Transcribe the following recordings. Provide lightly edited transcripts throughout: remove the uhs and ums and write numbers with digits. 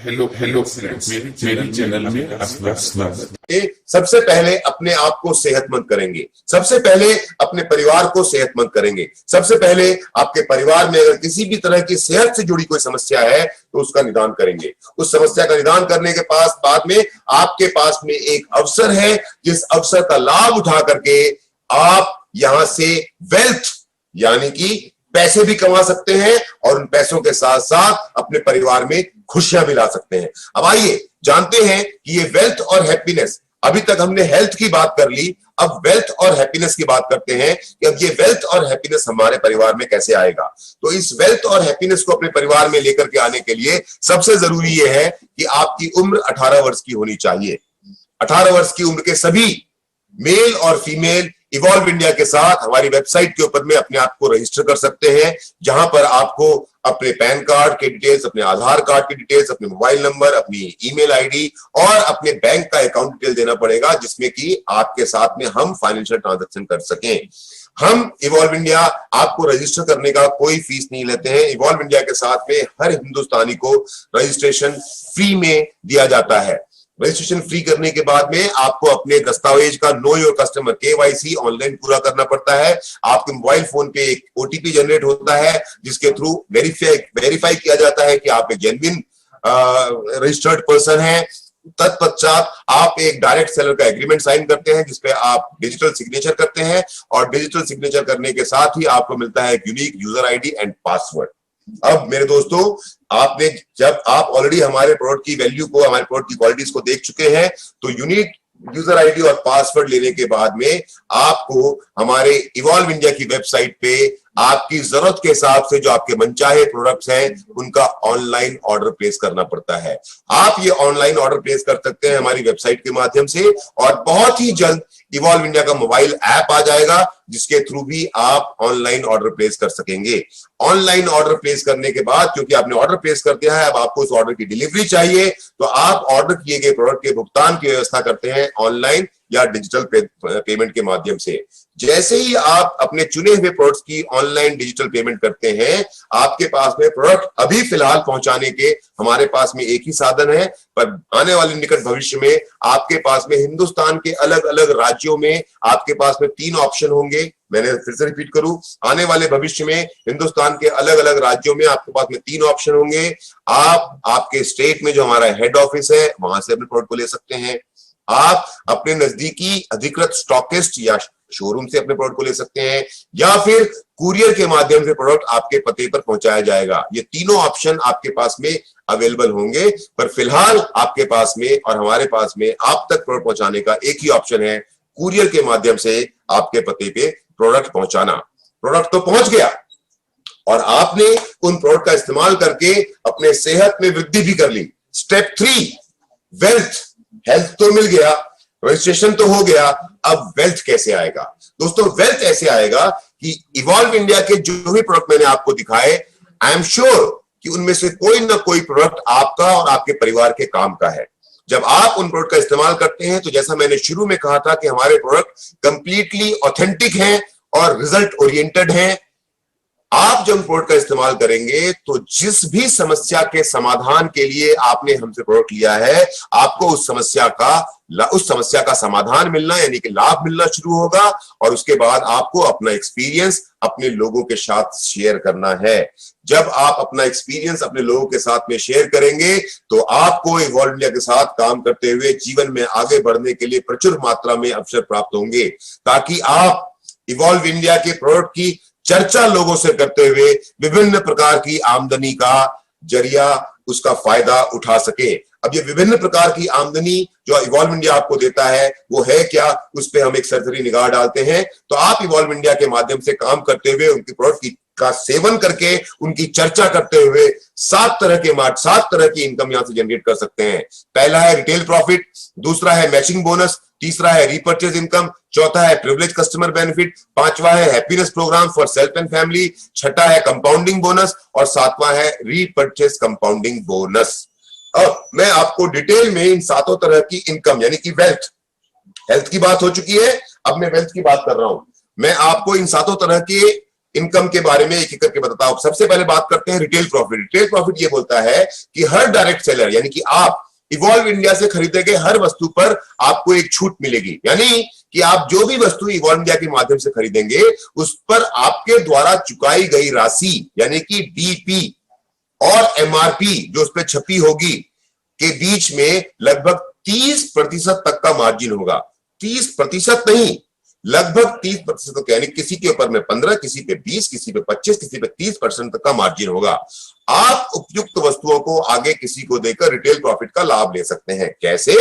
Hello hello friends, मेरे channel में आपका स्वागत। सबसे पहले अपने आप को सेहतमंद करेंगे, सबसे पहले अपने परिवार को सेहतमंद करेंगे, सबसे पहले आपके परिवार में अगर किसी भी तरह की सेहत से जुड़ी कोई समस्या है तो उसका निदान करेंगे। उस समस्या का निदान करने के पास बाद में आपके पास में एक अवसर है, जिस अवसर का लाभ उठा करके आप यहां से वेल्थ यानी कि पैसे भी कमा सकते हैं और उन पैसों के साथ साथ अपने परिवार में खुशियां भी ला सकते हैं। अब आइए जानते हैं कि ये वेल्थ और हैप्पीनेस, अभी तक हमने हेल्थ की बात कर ली, अब वेल्थ और हैप्पीनेस की बात करते हैं कि अब ये वेल्थ और हैप्पीनेस हमारे परिवार में कैसे आएगा। तो इस वेल्थ और हैप्पीनेस को अपने परिवार में लेकर के आने के लिए सबसे जरूरी यह है कि आपकी उम्र 18 वर्ष की होनी चाहिए। 18 वर्ष की उम्र के सभी मेल और फीमेल इवॉल्व इंडिया के साथ हमारी वेबसाइट के ऊपर में अपने आप को रजिस्टर कर सकते हैं, जहां पर आपको अपने पैन कार्ड के डिटेल्स, अपने आधार कार्ड की डिटेल्स, अपने मोबाइल नंबर, अपनी ईमेल आईडी और अपने बैंक का अकाउंट डिटेल देना पड़ेगा, जिसमें कि आपके साथ में हम फाइनेंशियल ट्रांजैक्शन कर सकें। हम इवॉल्व इंडिया आपको रजिस्टर करने का कोई फीस नहीं लेते हैं। इवॉल्व इंडिया के साथ में हर हिंदुस्तानी को रजिस्ट्रेशन फ्री में दिया जाता है। रजिस्ट्रेशन फ्री करने के बाद में आपको अपने दस्तावेज का know your customer KYC online पूरा करना पड़ता है। आपके मोबाइल फोन पे एक OTP जनरेट होता है, जिसके थ्रू वेरीफाई किया जाता है कि आप एक जेन्युइन रजिस्टर्ड पर्सन हैं। तत्पश्चात आप एक डायरेक्ट सेलर का एग्रीमेंट साइन करते हैं, जिसपे आप डिजिटल सिग्नेचर करते हैं और डिजिटल सिग्नेचर करने के साथ ही आपको मिलता है एक unique user ID and password. अब मेरे दोस्तों, आपने जब आप ऑलरेडी हमारे प्रोडक्ट की वैल्यू को, हमारे प्रोडक्ट की क्वालिटीज को देख चुके हैं, तो यूनिक यूजर ID और पासवर्ड लेने के बाद में आपको हमारे इवॉल्व इंडिया की वेबसाइट पे आपकी जरूरत के हिसाब से जो आपके मनचाहे प्रोडक्ट्स हैं उनका ऑनलाइन ऑर्डर प्लेस करना पड़ता है। आप ये ऑनलाइन ऑर्डर प्लेस कर सकते हैं हमारी वेबसाइट के माध्यम से, और बहुत ही जल्द इवॉल्व इंडिया का मोबाइल ऐप आ जाएगा, जिसके थ्रू भी आप ऑनलाइन ऑर्डर प्लेस कर सकेंगे। ऑनलाइन ऑर्डर प्लेस करने के बाद, क्योंकि आपने ऑर्डर प्लेस कर दिया है, अब आपको उस ऑर्डर की डिलीवरी चाहिए, तो आप ऑर्डर किए गए प्रोडक्ट के भुगतान की व्यवस्था करते हैं ऑनलाइन या डिजिटल पेमेंट के माध्यम से। जैसे ही आप अपने चुने हुए प्रोडक्ट्स की ऑनलाइन डिजिटल पेमेंट करते हैं, आपके पास में प्रोडक्ट अभी फिलहाल पहुंचाने के हमारे पास में एक ही साधन है, पर आने वाले निकट भविष्य में आपके पास में हिंदुस्तान के अलग अलग राज्यों में आपके पास में 3 ऑप्शन होंगे। मैंने फिर से रिपीट करूं, आने वाले भविष्य में हिंदुस्तान के अलग अलग राज्यों में आपके पास में 3 ऑप्शन होंगे। आप आपके स्टेट में जो हमारा हेड ऑफिस है वहां से अपने प्रोडक्ट को ले सकते हैं, आप अपने नजदीकी अधिकृत स्टॉकिस्ट या शोरूम से अपने प्रोडक्ट को ले सकते हैं, या फिर कुरियर के माध्यम से प्रोडक्ट आपके पते पर पहुंचाया जाएगा। ये तीनों ऑप्शन आपके पास में अवेलेबल होंगे, पर फिलहाल आपके पास में और हमारे पास में आप तक प्रोडक्ट पहुंचाने का एक ही ऑप्शन है, कुरियर के माध्यम से आपके पते पे प्रोडक्ट पहुंचाना। प्रोडक्ट तो पहुंच गया और आपने उन प्रोडक्ट का इस्तेमाल करके अपने सेहत में वृद्धि भी कर ली। स्टेप 3 वेल्थ, हेल्थ तो मिल गया, रजिस्ट्रेशन तो हो गया, अब वेल्थ कैसे आएगा? दोस्तों, वेल्थ ऐसे आएगा कि इवॉल्व इंडिया के जो भी प्रोडक्ट मैंने आपको दिखाए, आई एम श्योर कि उनमें से कोई ना कोई प्रोडक्ट आपका और आपके परिवार के काम का है। जब आप उन प्रोडक्ट का इस्तेमाल करते हैं, तो जैसा मैंने शुरू में कहा था कि हमारे प्रोडक्ट कंप्लीटली ऑथेंटिक हैं और रिजल्ट ओरिएंटेड हैं। आप जब प्रोडक्ट का इस्तेमाल करेंगे तो जिस भी समस्या के समाधान के लिए आपने हमसे प्रोडक्ट लिया है, आपको उस समस्या का समाधान मिलना यानी कि लाभ मिलना शुरू होगा, और उसके बाद आपको अपना एक्सपीरियंस अपने लोगों के साथ शेयर करना है। जब आप अपना एक्सपीरियंस अपने लोगों के साथ में शेयर करेंगे, तो आपको इवॉल्व इंडिया के साथ काम करते हुए जीवन में आगे बढ़ने के लिए प्रचुर मात्रा में अवसर प्राप्त होंगे, ताकि आप इवॉल्व इंडिया के प्रोडक्ट की चर्चा लोगों से करते हुए विभिन्न प्रकार की आमदनी का जरिया, उसका फायदा उठा सके। अब ये विभिन्न प्रकार की आमदनी जो इवॉल्व इंडिया आपको देता है वो है क्या, उस पे हम एक सरसरी निगाह डालते हैं। तो आप इवॉल्व इंडिया के माध्यम से काम करते हुए उनकी प्रोडक्ट का सेवन करके, उनकी चर्चा करते हुए 7 तरह की इनकम यहां से जनरेट कर सकते हैं। पहला है रिटेल प्रॉफिट, दूसरा है मैचिंग बोनस, तीसरा है रीपर्चेज इनकम, चौथा है प्रिविलेज कस्टमर बेनिफिट, पांचवा है happiness program for self and family, छठा है कंपाउंडिंग बोनस और सातवां है रीपर्चेज कंपाउंडिंग बोनस। अब मैं आपको डिटेल में इन 7 तरह की इनकम यानी कि वेल्थ, हेल्थ की बात हो चुकी है, अब मैं वेल्थ की बात कर रहा हूं। मैं आपको इन 7 तरह के इनकम के बारे में एक एक करके बताता हूं। सबसे पहले बात करते हैं रिटेल प्रॉफिट। रिटेल प्रॉफिट ये बोलता है कि हर डायरेक्ट सेलर यानी कि आप इवॉल्व इंडिया से खरीदे गए हर वस्तु पर आपको एक छूट मिलेगी, यानी कि आप जो भी वस्तु इवॉल्व इंडिया के माध्यम से खरीदेंगे उस पर आपके द्वारा चुकाई गई राशि यानी कि डीपी और एमआरपी जो उस पर छपी होगी के बीच में लगभग 30% तक का मार्जिन होगा। 30% नहीं, लगभग 30% तक, यानी किसी के ऊपर में 15, किसी पे 20, किसी पे 25, किसी पे 30% तक का मार्जिन होगा। आप उपयुक्त वस्तुओं को आगे किसी को देकर रिटेल प्रॉफिट का लाभ ले सकते हैं। कैसे?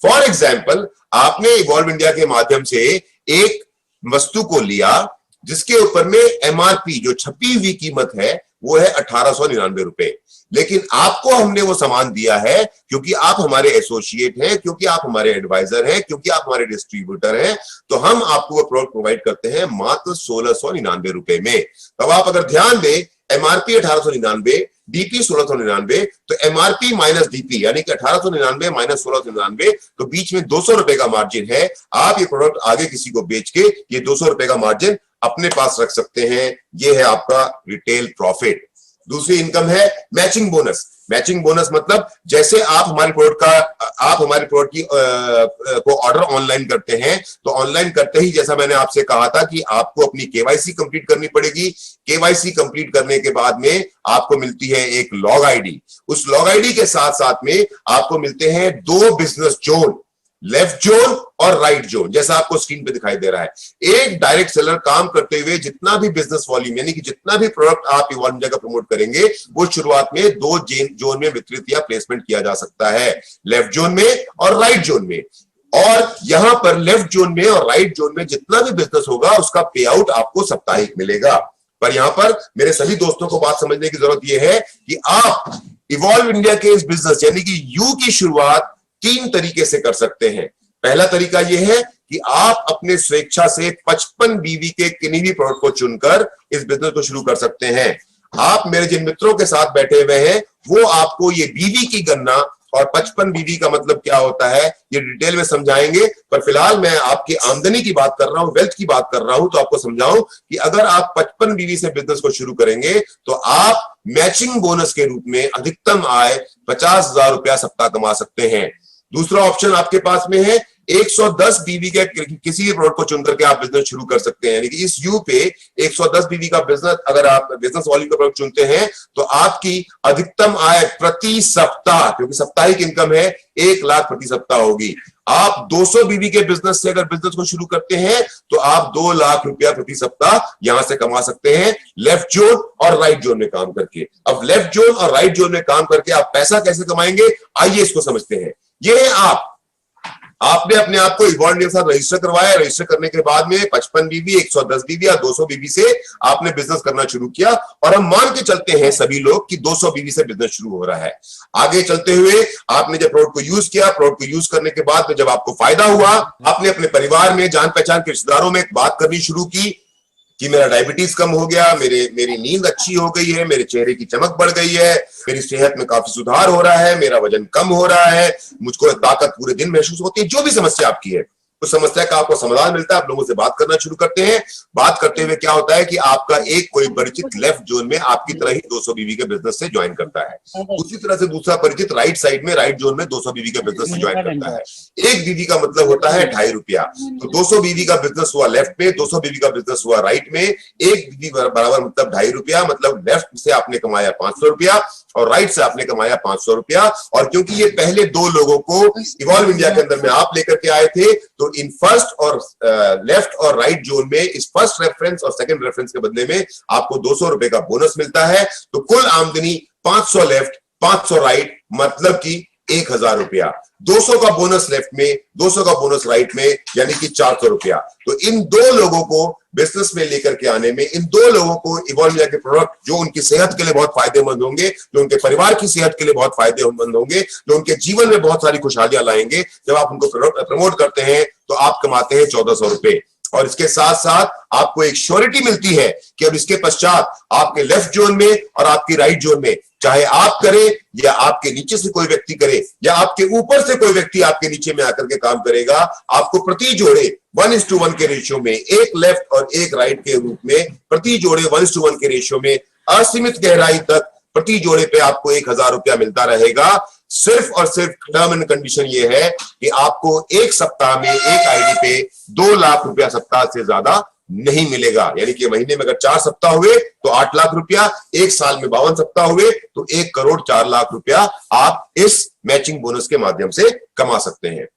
फॉर एग्जाम्पल, आपने इवॉल्व इंडिया के माध्यम से एक वस्तु को लिया जिसके ऊपर में एमआरपी जो छपी हुई कीमत है वो है 1899 रुपए, लेकिन आपको हमने वो सामान दिया है क्योंकि आप हमारे एसोसिएट हैं, क्योंकि आप हमारे एडवाइजर हैं, क्योंकि आप हमारे डिस्ट्रीब्यूटर हैं, तो हम आपको वो प्रोडक्ट प्रोवाइड करते हैं मात्र 1699 रुपए में। तब आप अगर ध्यान दें, एमआरपी 1899, डीपी 1699, तो एमआरपी माइनस डीपी यानी कि 1899 माइनस 1699, तो बीच में 200 रुपए का मार्जिन है। आप ये प्रोडक्ट आगे किसी को बेच के ये 200 रुपए का मार्जिन अपने पास रख सकते हैं। ये है आपका रिटेल प्रॉफिट। दूसरी इनकम है मैचिंग बोनस। मैचिंग बोनस मतलब जैसे आप हमारे प्रोडक्ट की को ऑर्डर ऑनलाइन करते हैं, तो ऑनलाइन करते ही जैसा मैंने आपसे कहा था कि आपको अपनी केवाईसी कंप्लीट करनी पड़ेगी। केवाईसी कंप्लीट करने के बाद में आपको मिलती है एक लॉग आईडी। उस लॉग आईडी के साथ साथ में आपको मिलते हैं 2 बिजनेस जोन, लेफ्ट जोन और राइट जोन, जैसा आपको स्क्रीन पे दिखाई दे रहा है। एक डायरेक्ट सेलर काम करते हुए जितना भी बिजनेस वॉल्यूम यानी कि जितना भी प्रोडक्ट आप इवॉल्व इंडिया का प्रमोट करेंगे वो शुरुआत में 2 जोन में वितरित या प्लेसमेंट किया जा सकता है, लेफ्ट जोन में और राइट जोन में। और यहां पर लेफ्ट जोन में और राइट जोन में जितना भी बिजनेस होगा उसका पे आउट आपको साप्ताहिक मिलेगा। पर यहां पर मेरे सभी दोस्तों को बात समझने की जरूरत यह है कि आप इवॉल्व इंडिया के इस बिजनेस यानी कि यू की शुरुआत 3 तरीके से कर सकते हैं। पहला तरीका यह है कि आप अपने स्वेच्छा से 55 बीवी के किन्हीं भी प्रोडक्ट को चुनकर इस बिजनेस को शुरू कर सकते हैं। आप मेरे जिन मित्रों के साथ बैठे हुए हैं वो आपको ये बीवी की गणना और 55 बीवी का मतलब क्या होता है ये डिटेल में समझाएंगे। पर फिलहाल मैं आपकी आमदनी की बात कर रहा हूं, वेल्थ की बात कर रहा हूं, तो आपको समझाऊं कि अगर आप 55 बीवी से बिजनेस को शुरू करेंगे तो आप मैचिंग बोनस के रूप में अधिकतम आय 50,000 रुपया सप्ताह कमा सकते हैं। दूसरा ऑप्शन आपके पास में है 110 बीवी के किसी भी प्रोडक्ट को चुन करके आप बिजनेस शुरू कर सकते हैं। यानी कि इस यू पे 110 बीवी का बिजनेस, अगर आप बिजनेस वॉल्यूम का प्रोडक्ट चुनते हैं तो आपकी अधिकतम आय प्रति सप्ताह, क्योंकि साप्ताहिक इनकम है, 1 लाख प्रति सप्ताह होगी। आप 200 बीवी के बिजनेस से अगर बिजनेस को शुरू करते हैं तो आप 2 लाख रुपया प्रति सप्ताह यहां से कमा सकते हैं, लेफ्ट जोन और राइट जोन में काम करके। अब लेफ्ट जोन और राइट जोन में काम करके आप पैसा कैसे कमाएंगे, आइए इसको समझते हैं। ये आपने अपने आप को इवॉल्व इंडिया के साथ रजिस्टर करवाया। रजिस्टर करने के बाद में 55 बीबी, 110 बीबी या 200 बीबी से आपने बिजनेस करना शुरू किया और हम मान के चलते हैं सभी लोग कि 200 बीबी से बिजनेस शुरू हो रहा है। आगे चलते हुए आपने जब प्रोडक्ट को यूज किया, प्रोडक्ट को यूज करने के बाद में जब आपको फायदा हुआ, आपने अपने परिवार में, जान पहचान के रिश्तेदारों में बात करनी शुरू की कि मेरा डायबिटीज कम हो गया, मेरी नींद अच्छी हो गई है, मेरे चेहरे की चमक बढ़ गई है, मेरी सेहत में काफी सुधार हो रहा है, मेरा वजन कम हो रहा है, मुझको ताकत पूरे दिन महसूस होती है। जो भी समस्या आपकी है उस समस्या का आपको समाधान मिलता है। आप लोगों से बात करना शुरू करते हैं। बात करते हुए क्या होता है कि आपका एक कोई परिचित लेफ्ट जोन में आपकी तरह ही 200 बीवी के बिजनेस से ज्वाइन करता है। उसी तरह से दूसरा परिचित राइट साइड में, राइट जोन में 200 बीवी के बिजनेस से ज्वाइन करता है। 1 बीवी का मतलब होता है 2.5 रुपया। तो 200 बीवी का बिजनेस हुआ लेफ्ट में, 200 बीवी का बिजनेस हुआ राइट में। 1 बीवी बराबर मतलब 2.5 रुपया, मतलब लेफ्ट से आपने कमाया 500 रुपया और राइट से आपने कमाया 500 रुपया। और क्योंकि ये पहले 2 लोगों को इवॉल्व इंडिया के अंदर में आप लेकर के आए थे, तो इन फर्स्ट और लेफ्ट और राइट जोन में इस फर्स्ट रेफरेंस और सेकंड रेफरेंस के बदले में आपको 200 रुपए का बोनस मिलता है। तो कुल आमदनी 500 लेफ्ट, 500 राइट, मतलब कि 1000 रुपया। 200 का बोनस लेफ्ट में, 200 का बोनस राइट में, यानी कि 400 रुपया। तो इन 2 लोगों को बिजनेस में लेकर के आने में, इन 2 लोगों को इवॉल्व इंडिया के प्रोडक्ट जो उनकी सेहत के लिए बहुत फायदेमंद होंगे, जो उनके परिवार की सेहत के लिए बहुत फायदेमंद होंगे, जो उनके जीवन में बहुत सारी खुशहालियां लाएंगे, जब आप उनको प्रमोट करते हैं तो आप कमाते हैं 1400 रुपए। और इसके साथ साथ आपको एक श्योरिटी मिलती है कि अब इसके पश्चात आपके लेफ्ट जोन में और आपकी राइट जोन में चाहे आप करें या आपके नीचे से कोई व्यक्ति करे या आपके ऊपर से कोई व्यक्ति आपके नीचे में आकर के काम करेगा, आपको प्रति जोड़े 1:1 के रेशियो में, एक लेफ्ट और एक राइट के रूप में प्रति जोड़े 1:1 के रेशियो में असीमित गहराई तक प्रति जोड़े पे आपको 1,000 रुपया मिलता रहेगा। सिर्फ और सिर्फ टर्म एंड कंडीशन ये है कि आपको एक सप्ताह में एक आईडी पे 2 लाख रुपया सप्ताह से ज्यादा नहीं मिलेगा। यानी कि महीने में अगर 4 सप्ताह हुए तो 8 लाख रुपया, एक साल में 52 सप्ताह हुए तो 1 करोड़ 4 लाख रुपया आप इस मैचिंग बोनस के माध्यम से कमा सकते हैं।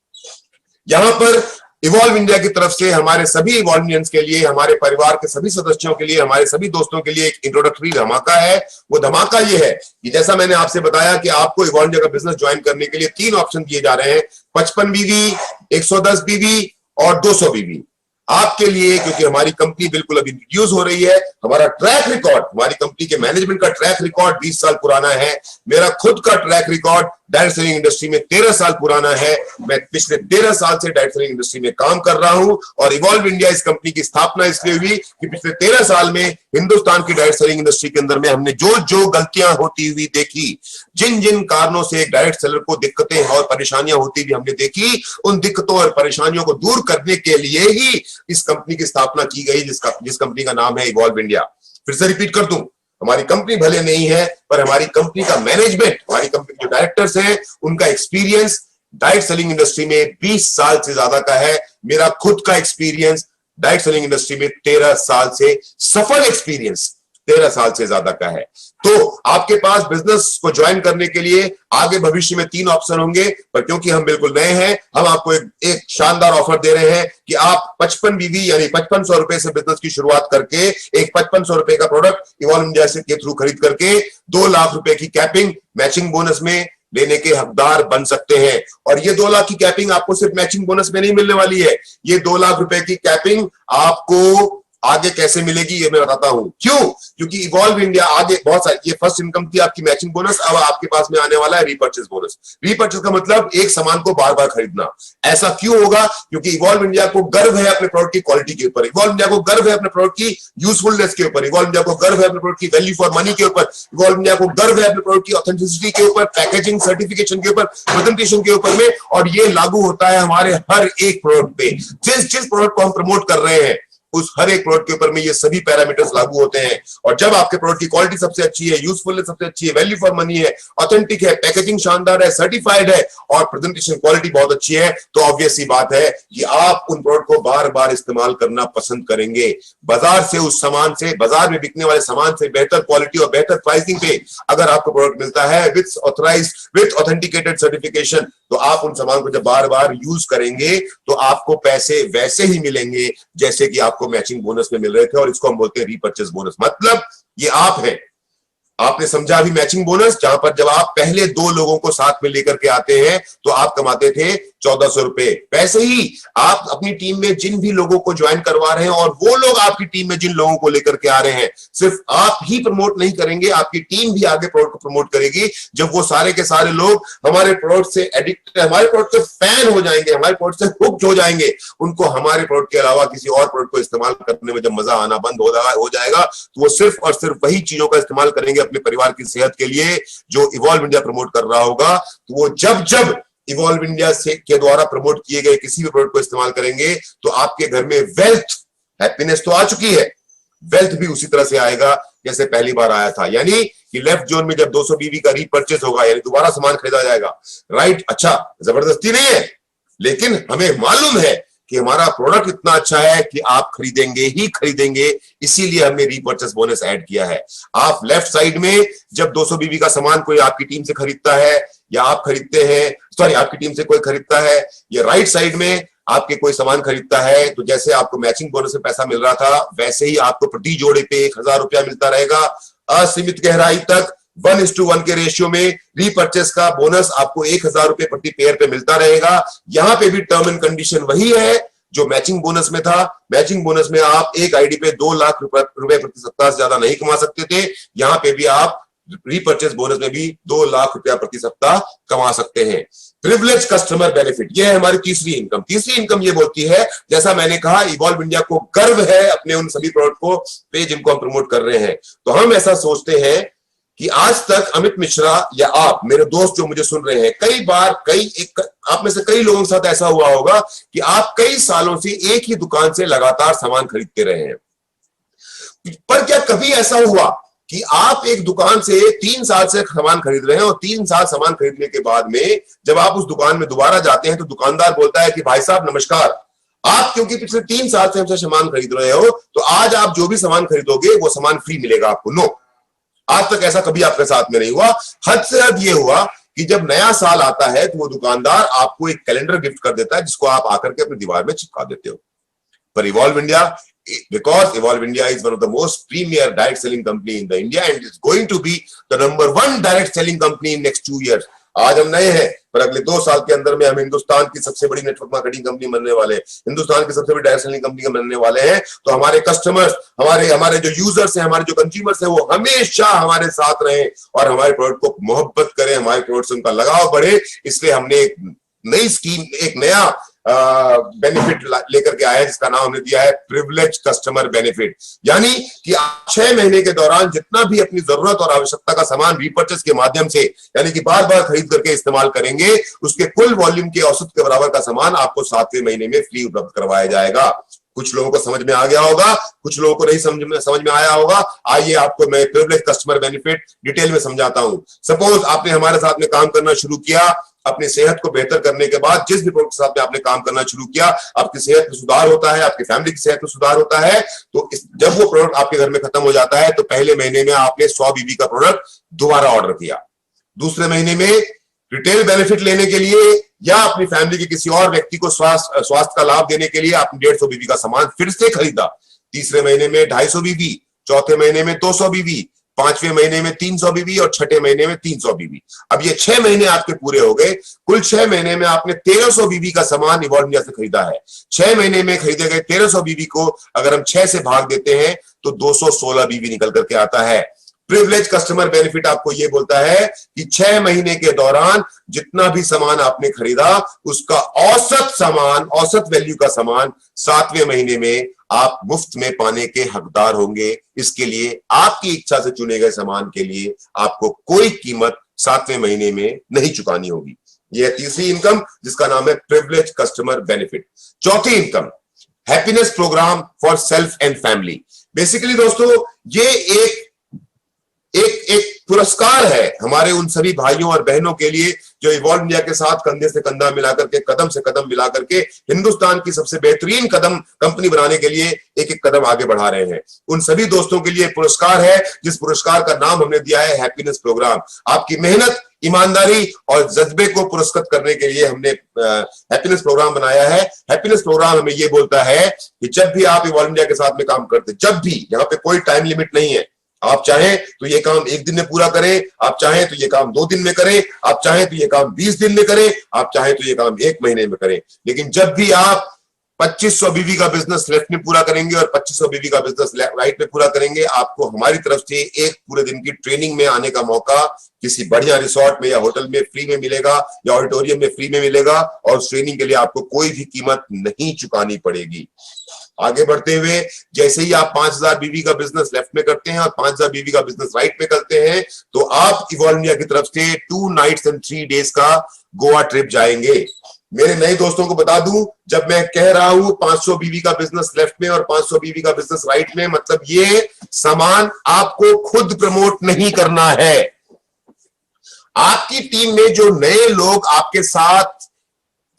यहां पर इवॉल्व इंडिया की तरफ से हमारे सभी इवॉल्वियंस के लिए, हमारे परिवार के सभी सदस्यों के लिए, हमारे सभी दोस्तों के लिए एक इंट्रोडक्टरी धमाका है। वो धमाका ये है कि जैसा मैंने आपसे बताया कि आपको इवॉल्व इंडिया का बिजनेस ज्वाइन करने के लिए 3 ऑप्शन दिए जा रहे हैं, 55 बीवी, 110 बीवी और 200 बीवी। आपके लिए, क्योंकि हमारी कंपनी बिल्कुल अभी इंट्रोड्यूस हो रही है, हमारा ट्रैक रिकॉर्ड, हमारी कंपनी के मैनेजमेंट का ट्रैक रिकॉर्ड 20 साल पुराना है। मेरा खुद का track record direct selling industry में 13 साल पुराना है। मैं पिछले 13 साल से डायरेक्ट सेलिंग इंडस्ट्री में काम कर रहा हूं और इवॉल्व इंडिया इस कंपनी की स्थापना इसलिए हुई कि पिछले 13 साल में हिंदुस्तान की डायरेक्ट सेलिंग इंडस्ट्री के अंदर में हमने जो जो गलतियां होती हुई देखी, जिन जिन कारणों से एक डायरेक्ट सेलर को दिक्कतें और परेशानियां होती हुई हमने देखी, उन दिक्कतों और परेशानियों को दूर करने के लिए ही इस कंपनी की स्थापना की गई, जिस कंपनी का नाम है इवॉल्व इंडिया। फिर से रिपीट कर दूं, हमारी कंपनी भले नहीं है पर हमारी कंपनी का मैनेजमेंट, हमारी कंपनी के जो डायरेक्टर्स हैं, उनका एक्सपीरियंस डायरेक्ट सेलिंग इंडस्ट्री में 20 साल से ज्यादा का है। मेरा खुद का एक्सपीरियंस डायरेक्ट सेलिंग इंडस्ट्री में 13 साल से सफल एक्सपीरियंस 13 साल से ज्यादा का है। तो आपके पास बिजनेस को ज्वाइन करने के लिए आगे भविष्य में 3 ऑप्शन होंगे, पर क्योंकि हम बिल्कुल नए हैं, हम आपको एक शानदार ऑफर दे रहे हैं कि आप 55 बीवी यानी 5500 रुपए से बिजनेस की शुरुआत करके एक 5500 रुपए का प्रोडक्ट इवॉल्व इंडिया के थ्रू खरीद करके 2 लाख रुपए की कैपिंग मैचिंग बोनस में लेने के हकदार बन सकते हैं। और ये 2 लाख की कैपिंग आपको सिर्फ मैचिंग बोनस में नहीं मिलने वाली है, ये 2 लाख रुपए की कैपिंग आपको आगे कैसे मिलेगी ये मैं बताता हूं। क्यों? क्योंकि इवॉल्व इंडिया आगे बहुत सारी, ये फर्स्ट इनकम थी आपकी मैचिंग बोनस, अब आपके पास में आने वाला है रीपर्चेस बोनस। रीपर्चेस का मतलब एक सामान को बार बार खरीदना। ऐसा क्यों होगा? क्योंकि इवॉल्व इंडिया को गर्व है अपने प्रोडक्ट की क्वालिटी के ऊपर, इवॉल्व इंडिया को गर्व है अपने प्रोडक्ट की यूजफुलनेस के ऊपर, इवॉल्व इंडिया को गर्व है अपने प्रोडक्ट की वैल्यू फॉर मनी के ऊपर, इवॉल्व इंडिया को गर्व है अपने प्रोडक्ट की ऑथेंटिसिटी के ऊपर, पैकेजिंग, सर्टिफिकेशन के ऊपर, प्रेजेंटेशन के ऊपर में। और ये लागू होता है हमारे हर एक प्रोडक्ट पे। जिस प्रोडक्ट को हम प्रमोट कर रहे हैं उस हर एक प्रोडक्ट के ऊपर में ये सभी पैरामीटर्स लागू होते हैं। और जब आपके प्रोडक्ट की क्वालिटी सबसे अच्छी है, यूजफुलनेस सबसे अच्छी है, वैल्यू फॉर मनी है, ऑथेंटिक है, पैकेजिंग शानदार है, सर्टिफाइड है और प्रेजेंटेशन क्वालिटी बहुत अच्छी है, तो ऑब्वियस सी बात है कि आप उन प्रोडक्ट को बार बार इस्तेमाल करना पसंद करेंगे। बाजार से उस सामान से, बाजार में बिकने वाले सामान से बेहतर क्वालिटी और बेहतर प्राइसिंग पे अगर आपको प्रोडक्ट मिलता है with authorised with authenticated certification, तो आप उन सामान को जब बार बार यूज करेंगे तो आपको पैसे वैसे ही मिलेंगे जैसे कि आपको मैचिंग बोनस में मिल रहे थे। और इसको हम बोलते हैं रीपर्चेस बोनस। मतलब ये आप हैं, आपने समझा अभी मैचिंग बोनस, जहां पर जब आप पहले 2 लोगों को साथ में लेकर के आते हैं तो आप कमाते थे 1400 रुपए। वैसे ही आप अपनी टीम में जिन भी लोगों को ज्वाइन करवा रहे हैं और वो लोग आपकी टीम में जिन लोगों को लेकर के आ रहे हैं, सिर्फ आप ही प्रमोट नहीं करेंगे, आपकी टीम भी आगे प्रोडक्ट को प्रमोट करेगी। जब वो सारे के सारे लोग हमारे प्रोडक्ट से एडिक्ट, हमारे प्रोडक्ट से फैन हो जाएंगे, हमारे प्रोडक्ट से हुक्ड हो जाएंगे, उनको हमारे प्रोडक्ट के अलावा किसी और प्रोडक्ट को इस्तेमाल करने में जब मजा आना बंद हो जाएगा, तो वो सिर्फ और सिर्फ वही चीजों का इस्तेमाल करेंगे अपने परिवार की सेहत के लिए जो इवॉल्व इंडिया प्रमोट कर रहा होगा। तो वो जब इवॉल्व इंडिया से के द्वारा प्रमोट किए गए किसी भी प्रोडक्ट को इस्तेमाल करेंगे तो आपके घर में वेल्थ, हैप्पीनेस तो आ चुकी है, वेल्थ भी उसी तरह से आएगा जैसे पहली बार आया था। यानी कि लेफ्ट जोन में जब 200 बीवी का रीपर्चेस होगा, यानी दोबारा सामान खरीदा जाएगा, राइट? अच्छा, जबरदस्ती नहीं है, लेकिन हमें मालूम है कि हमारा प्रोडक्ट इतना अच्छा है कि आप खरीदेंगे ही खरीदेंगे, इसीलिए हमने रीपर्चेस बोनस ऐड किया है। आप लेफ्ट साइड में जब 200 बीवी का सामान कोई आपकी टीम से खरीदता है या आप खरीदते हैं, सॉरी आपकी टीम से कोई खरीदता है, या राइट साइड में आपके कोई सामान खरीदता है, तो जैसे आपको मैचिंग बोनस से पैसा मिल रहा था वैसे ही आपको प्रति जोड़े पे 1000 रुपया मिलता रहेगा। असीमित गहराई तक 1:1 के रेशियो में रीपर्चेस का बोनस आपको 1000 रुपए प्रति पेयर पे मिलता रहेगा। यहां पे भी टर्म एंड कंडीशन वही है जो मैचिंग बोनस में था। मैचिंग बोनस में आप एक आईडी पे 2 लाख रुपए प्रति सप्ताह से ज्यादा नहीं कमा सकते थे, यहां पे भी आप रीपर्चेस बोनस में भी 2 लाख रुपया प्रति सप्ताह कमा सकते हैं। प्रिविलेज कस्टमर बेनिफिट, यह है हमारी तीसरी इनकम। तीसरी इनकम ये बोलती है, जैसा मैंने कहा, इवॉल्व इंडिया को गर्व है अपने उन सभी प्रोडक्ट को पे जिनको हम प्रमोट कर रहे हैं, तो हम ऐसा सोचते हैं कि आज तक अमित मिश्रा या आप मेरे दोस्त जो मुझे सुन रहे हैं, कई बार आप में से कई लोगों के साथ ऐसा हुआ होगा कि आप कई सालों से एक ही दुकान से लगातार सामान खरीदते रहे हैं। पर क्या कभी ऐसा हुआ कि आप एक दुकान से 3 साल से सामान खरीद रहे हैं और 3 साल सामान खरीदने के बाद में जब आप उस दुकान में दोबारा जाते हैं तो दुकानदार बोलता है कि भाई साहब नमस्कार, आप क्योंकि पिछले 3 साल से हमसे सामान खरीद रहे हो तो आज आप जो भी सामान खरीदोगे वो सामान फ्री मिलेगा आपको? नो, आज तक ऐसा कभी आपके साथ में नहीं हुआ। हद से हद ये हुआ कि जब नया साल आता है तो वो दुकानदार आपको एक कैलेंडर गिफ्ट कर देता है जिसको आप आकर के अपनी दीवार में चिपका देते हो। पर evolve India, because Evolve India is one of the most premier direct selling company in the India and is going to be the #1 direct selling company in next 2 years. आज हम नए हैं पर अगले 2 साल के अंदर में हम हिंदुस्तान की सबसे बड़ी नेटवर्क मार्केटिंग कंपनी बनने वाले हैं, हिंदुस्तान की सबसे बड़ी डायरेक्ट सेलिंग कंपनी बनने वाले हैं। तो हमारे कस्टमर्स, हमारे जो यूजर्स हैं, हमारे जो कंज्यूमर्स हैं, वो हमेशा हमारे साथ रहें और हमारे प्रोडक्ट को मोहब्बत करें, हमारे प्रोडक्ट से उनका लगाव बढ़े। इसलिए हमने एक नई स्कीम, एक नया बेनिफिट लेकर के आया है जिसका नाम हमने दिया है प्रिविलेज कस्टमर बेनिफिट। यानी कि आप 6 महीने के दौरान जितना भी अपनी जरूरत और आवश्यकता का सामान रीपर्चेस के माध्यम से, यानी कि बार बार खरीद करके इस्तेमाल करेंगे, उसके कुल वॉल्यूम के औसत के बराबर का सामान आपको 7वें महीने में फ्री उपलब्ध करवाया जाएगा। कुछ लोगों को समझ में आ गया होगा, कुछ लोगों को नहीं समझ में आया होगा। आइए आपको मैं प्रिविलेज कस्टमर बेनिफिट डिटेल में समझाता हूं। सपोज आपने हमारे साथ में काम करना शुरू किया, अपनी सेहत को बेहतर करने के बाद जिस भी प्रोडक्ट के साथ में आपने काम करना शुरू किया, आपकी सेहत में सुधार होता है, आपकी फैमिली की सेहत में सुधार होता है। तो जब वो प्रोडक्ट आपके घर में खत्म हो जाता है तो पहले महीने में आपने 100 बीबी का प्रोडक्ट दोबारा ऑर्डर किया। दूसरे महीने में रिटेल बेनिफिट लेने के लिए या अपनी फैमिली के किसी और व्यक्ति को स्वास्थ्य का लाभ देने के लिए आपने 150 बीबी का सामान फिर से खरीदा। तीसरे महीने में 250 बीबी, चौथे महीने में 200 बीबी, 5वें महीने में 300 बीबी और 6ठे महीने में 300 बीबी। अब ये 6 महीने आपके पूरे हो गए। कुल 6 महीने में आपने 1300 बीबी का सामान इवॉल्व इंडिया से खरीदा है। 6 महीने में खरीदे गए 1300 बीबी को अगर हम 6 से भाग देते हैं तो 216 बीबी निकल करके आता है। प्रिविलेज कस्टमर बेनिफिट आपको ये बोलता है कि 6 महीने के दौरान जितना भी सामान आपने खरीदा उसका औसत वैल्यू का सामान 7वें महीने में आप मुफ्त में पाने के हकदार होंगे। इसके लिए आपकी इच्छा से चुने गए सामान के लिए आपको कोई कीमत 7वें महीने में नहीं चुकानी होगी। यह तीसरी इनकम जिसका नाम है प्रिविलेज कस्टमर बेनिफिट। चौथी income, happiness program for self and family. Basically दोस्तों ये एक पुरस्कार है हमारे उन सभी भाइयों और बहनों के लिए जो इवॉल्व इंडिया के साथ कंधे से कंधा मिलाकर के, कदम से कदम मिलाकर के हिंदुस्तान की सबसे बेहतरीन कंपनी बनाने के लिए एक एक कदम आगे बढ़ा रहे हैं। उन सभी दोस्तों के लिए पुरस्कार है जिस पुरस्कार का नाम हमने दिया है हैप्पीनेस प्रोग्राम। आपकी मेहनत, ईमानदारी और जज्बे को पुरस्कृत करने के लिए हमने हैप्पीनेस प्रोग्राम बनाया है। हैप्पीनेस प्रोग्राम हमें ये बोलता है कि जब भी आप इवॉल्व इंडिया के साथ में काम करते, जब भी, यहाँ पे कोई टाइम लिमिट नहीं है। आप चाहें तो ये काम 1 दिन में पूरा करें, आप चाहें तो ये काम 2 दिन में करें, आप चाहें तो ये काम 20 दिन में करें, आप चाहें तो ये काम 1 महीने में करें। लेकिन जब भी आप 2500 बीबी का बिजनेस लेफ्ट में पूरा करेंगे और 2500 बीबी का बिजनेस राइट में पूरा करेंगे, आपको हमारी तरफ से एक पूरे दिन की ट्रेनिंग में आने का मौका किसी बढ़िया रिसोर्ट में या होटल में फ्री में मिलेगा या ऑडिटोरियम में फ्री में मिलेगा और उस ट्रेनिंग के लिए आपको कोई भी कीमत नहीं चुकानी पड़ेगी। आगे बढ़ते हुए जैसे ही आप 5000 बीबी का बिजनेस लेफ्ट में करते हैं और 5000 बीबी का बिजनेस राइट में करते हैं तो आप इवॉल्व इंडिया की तरफ से 2 नाइट्स एंड 3 डेज का गोवा ट्रिप जाएंगे। मेरे नए दोस्तों को बता दूं, जब मैं कह रहा हूं 500 बीबी का बिजनेस लेफ्ट में और 500 बीबी का बिजनेस राइट में, मतलब ये सामान आपको खुद प्रमोट नहीं करना है। आपकी टीम में जो नए लोग आपके साथ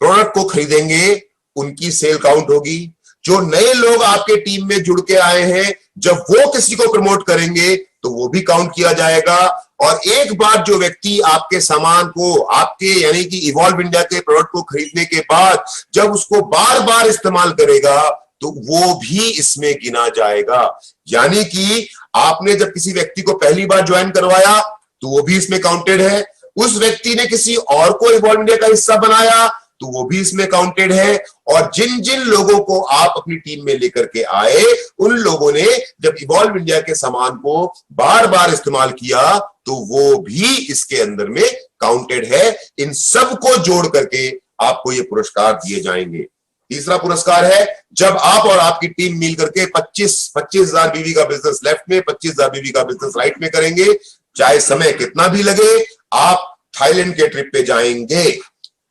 प्रोडक्ट को खरीदेंगे उनकी सेल काउंट होगी। जो नए लोग आपके टीम में जुड़ के आए हैं, जब वो किसी को प्रमोट करेंगे तो वो भी काउंट किया जाएगा। और एक बार जो व्यक्ति आपके सामान को, आपके यानी कि इवॉल्व इंडिया के प्रोडक्ट को खरीदने के बाद जब उसको बार बार इस्तेमाल करेगा तो वो भी इसमें गिना जाएगा। यानी कि आपने जब किसी व्यक्ति को पहली बार ज्वाइन करवाया तो वो भी इसमें काउंटेड है। उस व्यक्ति ने किसी और को इवॉल्व इंडिया का हिस्सा बनाया तो वो भी इसमें काउंटेड है। और जिन जिन लोगों को आप अपनी टीम में लेकर के आए, उन लोगों ने जब इवॉल्व इंडिया के सामान को बार बार इस्तेमाल किया तो वो भी इसके अंदर में काउंटेड है। इन सब को जोड़ करके आपको ये पुरस्कार दिए जाएंगे। तीसरा पुरस्कार है जब आप और आपकी टीम मिल करके 25,000 बीवी का बिजनेस लेफ्ट में, 25,000 बीवी का बिजनेस राइट में करेंगे। चाहे समय कितना भी लगे, आप थाईलैंड के ट्रिप पे जाएंगे।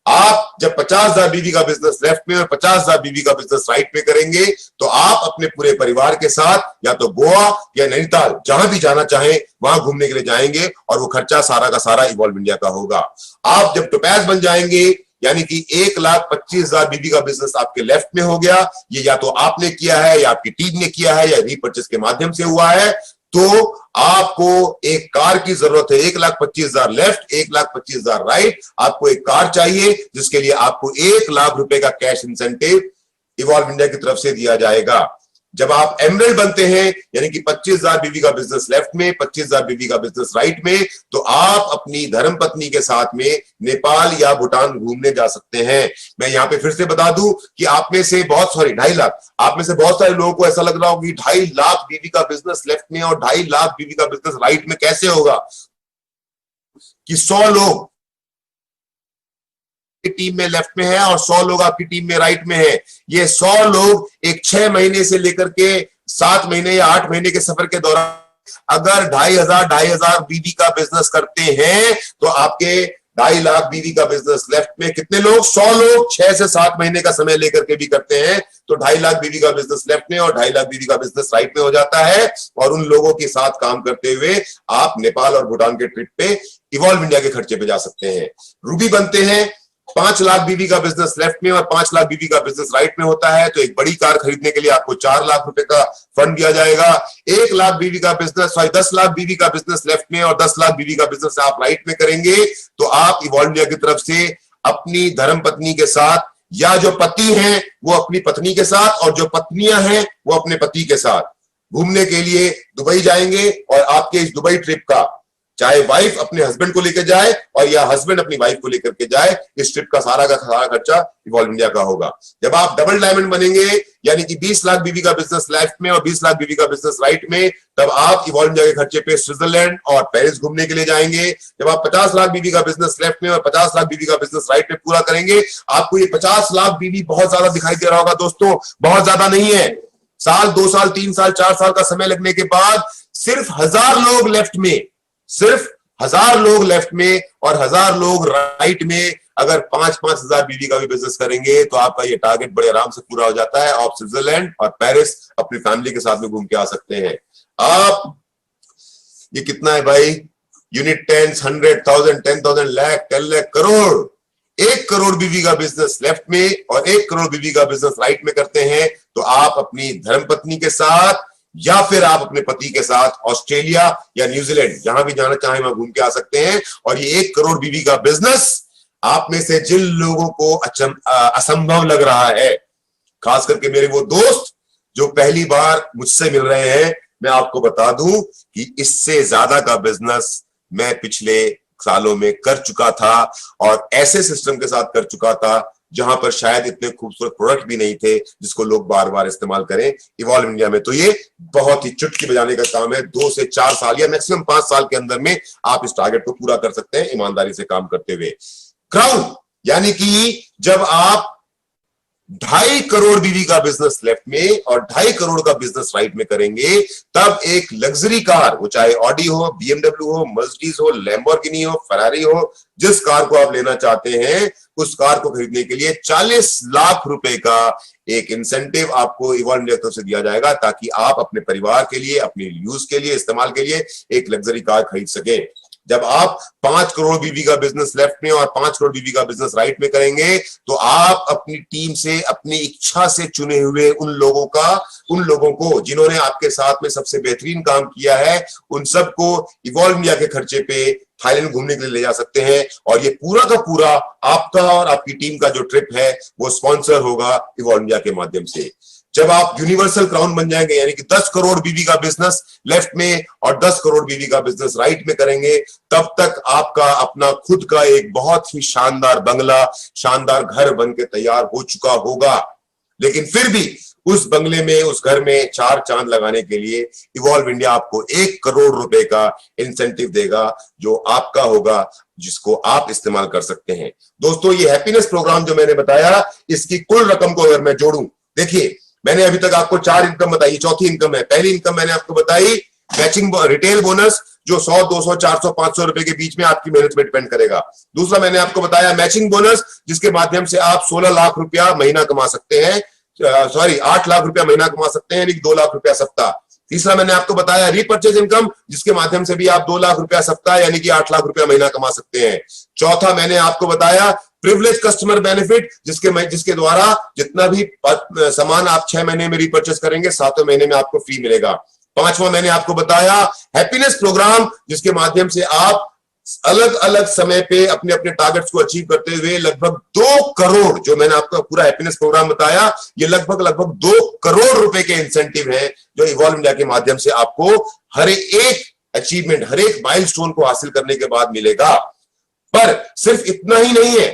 आप जब 50,000 बीवी का बिजनेस लेफ्ट में और 50,000 बीवी का बिजनेस राइट में करेंगे तो आप अपने पूरे परिवार के साथ या तो गोवा या नैनीताल जहां भी जाना चाहें वहां घूमने के लिए जाएंगे और वो खर्चा सारा का सारा इवॉल्व इंडिया का होगा। आप जब टोपैज बन जाएंगे यानी कि 1,25,000 बीवी का बिजनेस आपके लेफ्ट में हो गया, ये या तो आपने किया है या आपकी टीम ने किया है या रीपर्चेस के माध्यम से हुआ है, तो आपको एक कार की जरूरत है। 1,25,000 लेफ्ट, 1,25,000 राइट। आपको एक कार चाहिए जिसके लिए आपको 1,00,000 रुपए का कैश इंसेंटिव इवॉल्व इंडिया की तरफ से दिया जाएगा। जब आप एमरल्ड बनते हैं यानी कि 25,000 बीवी का बिजनेस लेफ्ट में, 25,000 बीवी का बिजनेस राइट में, तो आप अपनी धर्मपत्नी के साथ में नेपाल या भूटान घूमने जा सकते हैं। मैं यहां पे फिर से बता दूं कि आप में से बहुत 2.5 लाख, आप में से बहुत सारे लोगों को ऐसा लग रहा होगा कि 2.5 लाख बीवी का बिजनेस लेफ्ट में और 2.5 लाख बीवी का बिजनेस राइट में कैसे होगा, कि 100 लोग टीम में लेफ्ट में है और 100 लोग आपकी टीम में राइट में है। ये 100 लोग एक 6 महीने से लेकर के 7 महीने या 8 महीने के सफर के दौरान अगर 2,500 बीवी का बिजनेस करते हैं तो आपके 2.5 लाख बीवी का बिजनेस लेफ्ट में कितने लोग, 100 लोग 6 से 7 महीने का समय लेकर के भी करते हैं तो 2.5 लाख बीवी का बिजनेस लेफ्ट में और 2.5 लाख बीवी का बिजनेस राइट में हो जाता है। और उन लोगों के साथ काम करते हुए आप नेपाल और भूटान के ट्रिप पे इवॉल्व इंडिया के खर्चे पे जा सकते हैं। रूबी बनते हैं, 5 लाख बीवी का बिजनेस लेफ्ट में और 5 लाख बीवी का बिजनेस राइट में होता है तो एक बड़ी कार खरीदने के लिए आपको 4 लाख रुपए का फंड दिया जाएगा। 1 लाख बीवी का बिजनेस, 10 लाख बीवी का बिजनेस लेफ्ट में और 10 लाख बीवी का बिजनेस आप राइट में करेंगे तो आप इवॉल्व इंडिया की तरफ से अपनी धर्मपत्नी के साथ या जो पति हैं वो अपनी पत्नी के साथ और जो पत्नियां हैं वो अपने पति के साथ घूमने के लिए दुबई जाएंगे। और आपके इस दुबई ट्रिप का चाहे वाइफ अपने हस्बैंड को लेकर जाए और या हस्बैंड अपनी वाइफ को लेकर के जाए, इस ट्रिप का सारा खर्चा इवॉल्व इंडिया का होगा। जब आप डबल डायमंड बनेंगे यानी कि 20 लाख बीवी का बिजनेस लेफ्ट में और 20 लाख बीवी का बिजनेस राइट में, तब आप इवॉल्व इंडिया के खर्चे पे स्विट्जरलैंड और पेरिस घूमने के लिए जाएंगे। जब आप 50 लाख बीवी का बिजनेस लेफ्ट में और 50 लाख बीवी का बिजनेस राइट में पूरा करेंगे, आपको ये 50 लाख बीवी बहुत ज्यादा दिखाई दे रहा होगा दोस्तों, बहुत ज्यादा नहीं है। साल, 2 साल, 3 साल, 4 साल का समय लगने के बाद सिर्फ 1000 लोग लेफ्ट में, सिर्फ 1000 लोग लेफ्ट में और 1000 लोग राइट में अगर 5-5 हजार बीवी का भी बिजनेस करेंगे तो आपका ये टारगेट बड़े आराम से पूरा हो जाता है। आप स्विट्जरलैंड और पेरिस अपनी फैमिली के साथ में घूम के आ सकते हैं। आप ये कितना है भाई, यूनिट 10, 100,000, 10,000, लाख, 10 लाख, करोड़। 1 करोड़ बीवी का बिजनेस लेफ्ट में और 1 करोड़ बीवी का बिजनेस राइट में करते हैं तो आप अपनी धर्मपत्नी के साथ या फिर आप अपने पति के साथ ऑस्ट्रेलिया या न्यूजीलैंड जहां भी जाना चाहें वहां घूम के आ सकते हैं। और ये 1 करोड़ बीवी का बिजनेस आप में से जिन लोगों को असंभव लग रहा है, खास करके मेरे वो दोस्त जो पहली बार मुझसे मिल रहे हैं, मैं आपको बता दूं कि इससे ज्यादा का बिजनेस मैं पिछले सालों में कर चुका था और ऐसे सिस्टम के साथ कर चुका था जहां पर शायद इतने खूबसूरत प्रोडक्ट भी नहीं थे जिसको लोग बार बार इस्तेमाल करें। इवॉल्व इंडिया में तो ये बहुत ही चुटकी बजाने का काम है। 2 से 4 साल या मैक्सिमम 5 साल के अंदर में आप इस टारगेट को पूरा कर सकते हैं ईमानदारी से काम करते हुए। क्राउन यानी कि जब आप 2.5 करोड़ बीवी का बिजनेस लेफ्ट में और 2.5 करोड़ का बिजनेस राइट में करेंगे, तब एक लग्जरी कार, वो चाहे ऑडी हो, बीएमडब्ल्यू हो, मर्सिडीज हो, लैम्बोर्गिनी हो, फरारी हो, जिस कार को आप लेना चाहते हैं उस कार को खरीदने के लिए 40 लाख रुपए का एक इंसेंटिव आपको इवॉल्व इंडिया की तरफ से दिया जाएगा ताकि आप अपने परिवार के लिए, अपने यूज के लिए, इस्तेमाल के लिए एक लग्जरी कार खरीद सके। जब आप 5 करोड़ बीवी का बिजनेस लेफ्ट में और 5 करोड़ बीवी का बिजनेस राइट में करेंगे तो आप अपनी टीम से, अपनी इच्छा से चुने हुए उन लोगों को जिन्होंने आपके साथ में सबसे बेहतरीन काम किया है, उन सबको इवॉल्व इंडिया के खर्चे पे थाईलैंड घूमने के लिए ले जा सकते हैं। और ये पूरा का पूरा आपका और आपकी टीम का जो ट्रिप है वो स्पॉन्सर होगा इवॉल्व इंडिया के माध्यम से। जब आप यूनिवर्सल क्राउन बन जाएंगे यानी कि 10 करोड़ बीवी का बिजनेस लेफ्ट में और 10 करोड़ बीवी का बिजनेस राइट में करेंगे, तब तक आपका अपना खुद का एक बहुत ही शानदार बंगला, शानदार घर बन के तैयार हो चुका होगा। लेकिन फिर भी उस बंगले में, उस घर में 4 चांद लगाने के लिए इवॉल्व इंडिया आपको 1 करोड़ रुपए का इंसेंटिव देगा जो आपका होगा, जिसको आप इस्तेमाल कर सकते हैं। दोस्तों, ये हैप्पीनेस प्रोग्राम जो मैंने बताया, इसकी कुल रकम को अगर मैं जोड़ूं, देखिए मैंने अभी तक आपको 4 इनकम बताई, चौथी इनकम है। पहली इनकम मैंने आपको बताई मैचिंग रिटेल बोनस जो 100, 200, 400, 500 रुपए के बीच में आपकी मेहनत पे डिपेंड करेगा। दूसरा मैंने आपको बताया मैचिंग बोनस, जिसके माध्यम से आप 16 लाख रुपया महीना कमा सकते हैं, 8 लाख रुपया महीना कमा सकते हैं, यानी 2 लाख रुपया सप्ताह। तीसरा मैंने आपको बताया रीपर्चेज इनकम, जिसके माध्यम से भी आप 2 लाख रुपया सप्ताह यानी कि 8 लाख रुपया महीना कमा सकते हैं। चौथा मैंने आपको बताया प्रिविलेज कस्टमर बेनिफिट, जिसके द्वारा जितना भी सामान आप 6 महीने में रीपर्चेज करेंगे, 7वें महीने में आपको फ्री मिलेगा। पांचवा मैंने आपको बताया हैप्पीनेस प्रोग्राम, जिसके माध्यम से आप अलग अलग समय पे अपने अपने टारगेट्स को अचीव करते हुए लगभग 2 करोड़, जो मैंने आपको पूरा हैप्पीनेस प्रोग्राम बताया, ये लगभग 2 करोड़ रुपए के इंसेंटिव हैं जो इवॉल्व इंडिया के माध्यम से आपको हर एक अचीवमेंट, हर एक माइलस्टोन को हासिल करने के बाद मिलेगा। पर सिर्फ इतना ही नहीं है,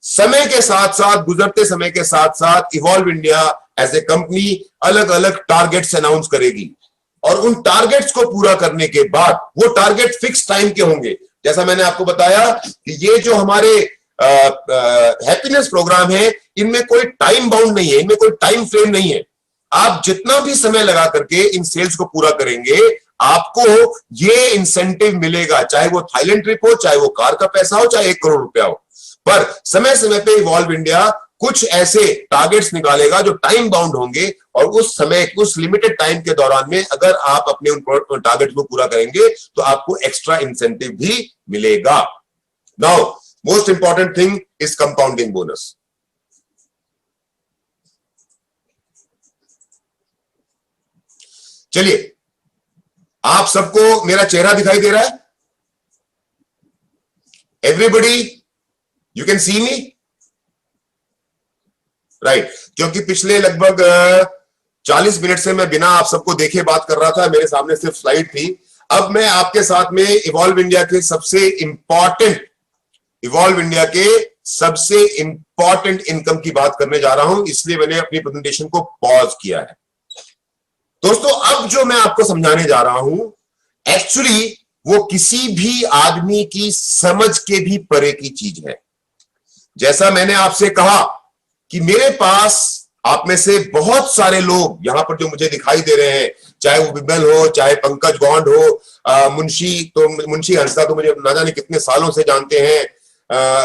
समय के साथ साथ, गुजरते समय के साथ साथ evolve India as a company अलग अलग टारगेट्स अनाउंस करेगी, और उन टारगेट्स को पूरा करने के बाद वो टारगेट फिक्स टाइम के होंगे। जैसा मैंने आपको बताया कि ये जो हमारे हैप्पीनेस प्रोग्राम है, इनमें कोई टाइम बाउंड नहीं है, इनमें कोई टाइम फ्रेम नहीं है। आप जितना भी समय लगा करके इन सेल्स को पूरा करेंगे, आपको ये इंसेंटिव मिलेगा, चाहे वो थाईलैंड ट्रिप हो, चाहे वो कार का पैसा हो, चाहे 1 करोड़ रुपया हो। पर समय समय पे इवॉल्व इंडिया कुछ ऐसे टारगेट्स निकालेगा जो टाइम बाउंड होंगे, और उस समय, उस लिमिटेड टाइम के दौरान में अगर आप अपने उन टारगेट को पूरा करेंगे तो आपको एक्स्ट्रा इंसेंटिव भी मिलेगा। Now most important thing is compounding bonus. चलिए, आप सबको मेरा चेहरा दिखाई दे रहा है? Everybody you can see me, right? क्योंकि पिछले लगभग 40 मिनट से मैं बिना आप सबको देखे बात कर रहा था, मेरे सामने सिर्फ स्लाइड थी। अब मैं आपके साथ में इवॉल्व इंडिया के सबसे इंपॉर्टेंट इनकम की बात करने जा रहा हूं, इसलिए मैंने अपनी प्रेजेंटेशन को पॉज किया है। दोस्तों, अब जो मैं आपको समझाने जा रहा हूं, एक्चुअली वो किसी भी आदमी की समझ के भी परे की चीज है। जैसा मैंने आपसे कहा कि मेरे पास आप में से बहुत सारे लोग यहां पर जो मुझे दिखाई दे रहे हैं, चाहे वो बिमल हो, चाहे पंकज गौंड हो, मुंशी हंसदा तो मुझे ना जाने कितने सालों से जानते हैं,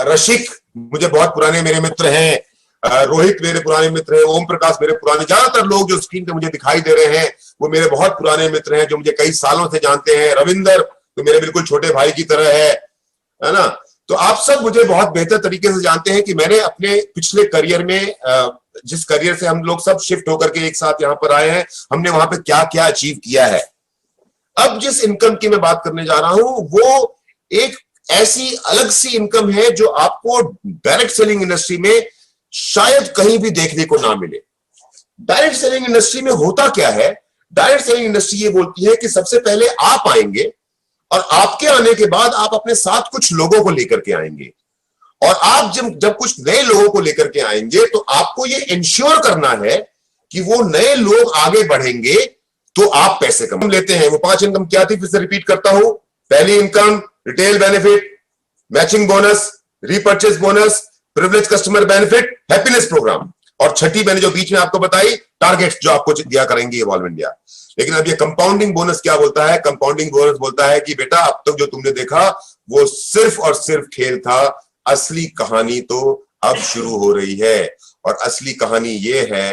रशिक मुझे बहुत पुराने मेरे मित्र हैं, रोहित मेरे पुराने मित्र हैं, ओम प्रकाश मेरे पुराने, ज्यादातर लोग जो स्क्रीन पे मुझे दिखाई दे रहे हैं वो मेरे बहुत पुराने मित्र हैं जो मुझे कई सालों से जानते हैं। रविंदर तो मेरे बिल्कुल छोटे भाई की तरह है ना? तो आप सब मुझे बहुत बेहतर तरीके से जानते हैं कि मैंने अपने पिछले करियर में, जिस करियर से हम लोग सब शिफ्ट होकर के एक साथ यहां पर आए हैं, हमने वहां पे क्या क्या अचीव किया है। अब जिस इनकम की मैं बात करने जा रहा हूं, वो एक ऐसी अलग सी इनकम है जो आपको डायरेक्ट सेलिंग इंडस्ट्री में शायद कहीं भी देखने को ना मिले। डायरेक्ट सेलिंग इंडस्ट्री में होता क्या है? डायरेक्ट सेलिंग इंडस्ट्री ये बोलती है कि सबसे पहले आप आएंगे, और आपके आने के बाद आप अपने साथ कुछ लोगों को लेकर के आएंगे, और आप जब कुछ नए लोगों को लेकर के आएंगे तो आपको ये इंश्योर करना है कि वो नए लोग आगे बढ़ेंगे तो आप पैसे कम लेते हैं। वो 5 इनकम क्या थी, फिर से रिपीट करता हूं। पहली income retail benefit, matching bonus, repurchase bonus, privilege customer benefit, happiness program, और छठी मैंने जो बीच में आपको बताई, टारगेट्स जो आपको दिया करेंगे इवॉल्व इंडिया। लेकिन अब ये कंपाउंडिंग बोनस क्या बोलता है? कंपाउंडिंग बोनस बोलता है कि बेटा अब तक जो तुमने देखा वो सिर्फ और सिर्फ खेल था, असली कहानी तो अब शुरू हो रही है। और असली कहानी ये है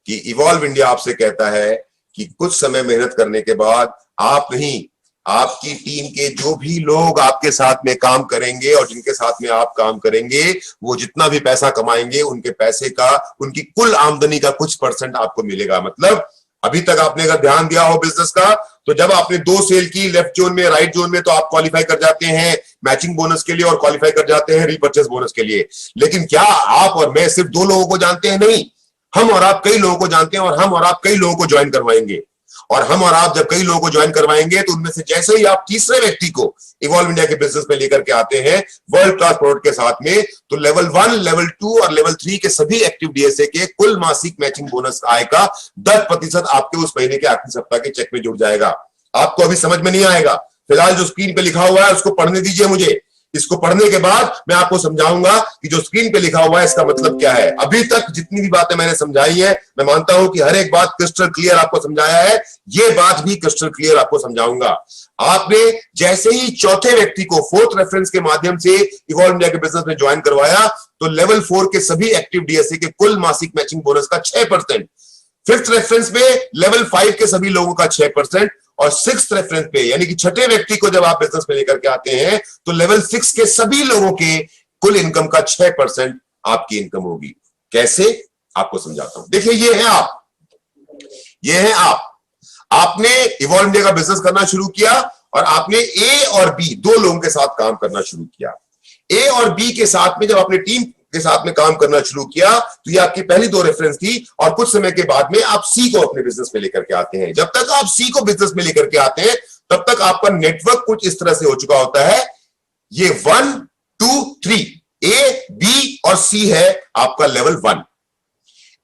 कि इवॉल्व इंडिया आपसे कहता है कि कुछ समय मेहनत करने के बाद आप नहीं, आपकी टीम के जो भी लोग आपके साथ में काम करेंगे और जिनके साथ में आप काम करेंगे, वो जितना भी पैसा कमाएंगे, उनके पैसे का, उनकी कुल आमदनी का कुछ % आपको मिलेगा। मतलब अभी तक आपने अगर ध्यान दिया हो बिजनेस का, तो जब आपने 2 सेल की लेफ्ट जोन में, राइट जोन में, तो आप क्वालिफाई कर जाते हैं मैचिंग बोनस के लिए और क्वालिफाई कर जाते हैं रीपर्चेज बोनस के लिए। लेकिन क्या आप और मैं सिर्फ 2 लोगों को जानते हैं? नहीं, हम और आप कई लोगों को जानते हैं, और हम और आप कई लोगों को ज्वाइन करवाएंगे। और हम और आप जब कई लोगों को ज्वाइन करवाएंगे तो उनमें से जैसे ही आप तीसरे व्यक्ति को इवॉल्व इंडिया के बिजनेस में लेकर के आते हैं वर्ल्ड क्लास प्रोडक्ट के साथ में, तो लेवल 1, लेवल 2 और लेवल 3 के सभी एक्टिव डीएसए के कुल मासिक मैचिंग बोनस आय का 10% आपके उस महीने के आखिरी सप्ताह के चेक में जुड़ जाएगा। आपको अभी समझ में नहीं आएगा, फिलहाल जो स्क्रीन पे लिखा हुआ है उसको पढ़ने दीजिए मुझे इसको पढ़ने के बाद मैं आपको समझाऊंगा कि जो स्क्रीन पे लिखा हुआ है इसका मतलब क्या है। अभी तक जितनी भी बातें मैंने समझाई है, मैं मानता हूं कि हर एक बात क्रिस्टल क्लियर आपको समझाया है, ये बात भी क्रिस्टल क्लियर आपको समझाऊंगा। आपने जैसे ही चौथे व्यक्ति को फोर्थ रेफरेंस के माध्यम से इवॉल्व इंडिया के बिजनेस में ज्वाइन करवाया, तो लेवल 4 के सभी एक्टिव डीएसए के कुल मासिक मैचिंग बोनस का 6%, फिफ्थ रेफरेंस पे लेवल 5 के सभी लोगों का 6%, और सिक्स रेफरेंस पे यानी कि छठे व्यक्ति को जब आप बिजनेस में लेकर के आते हैं तो लेवल 6 के सभी लोगों के कुल इनकम का 6% आपकी इनकम होगी। कैसे, आपको समझाता हूं। देखिए, ये है आप आपने इवॉल्व इंडिया का बिजनेस करना शुरू किया और आपने ए और बी दो लोगों के साथ काम करना शुरू किया। ए और बी के साथ में जब आपने टीम के साथ में काम करना शुरू किया तो ये आपकी पहली दो रेफरेंस थी, और कुछ समय के बाद में आप सी को अपने बिजनेस में लेकर के आते हैं। जब तक आप सी को बिजनेस में लेकर के आते हैं तब तक आपका नेटवर्क कुछ इस तरह से हो चुका होता है। ये 1 2 3 ए बी और सी है आपका लेवल 1।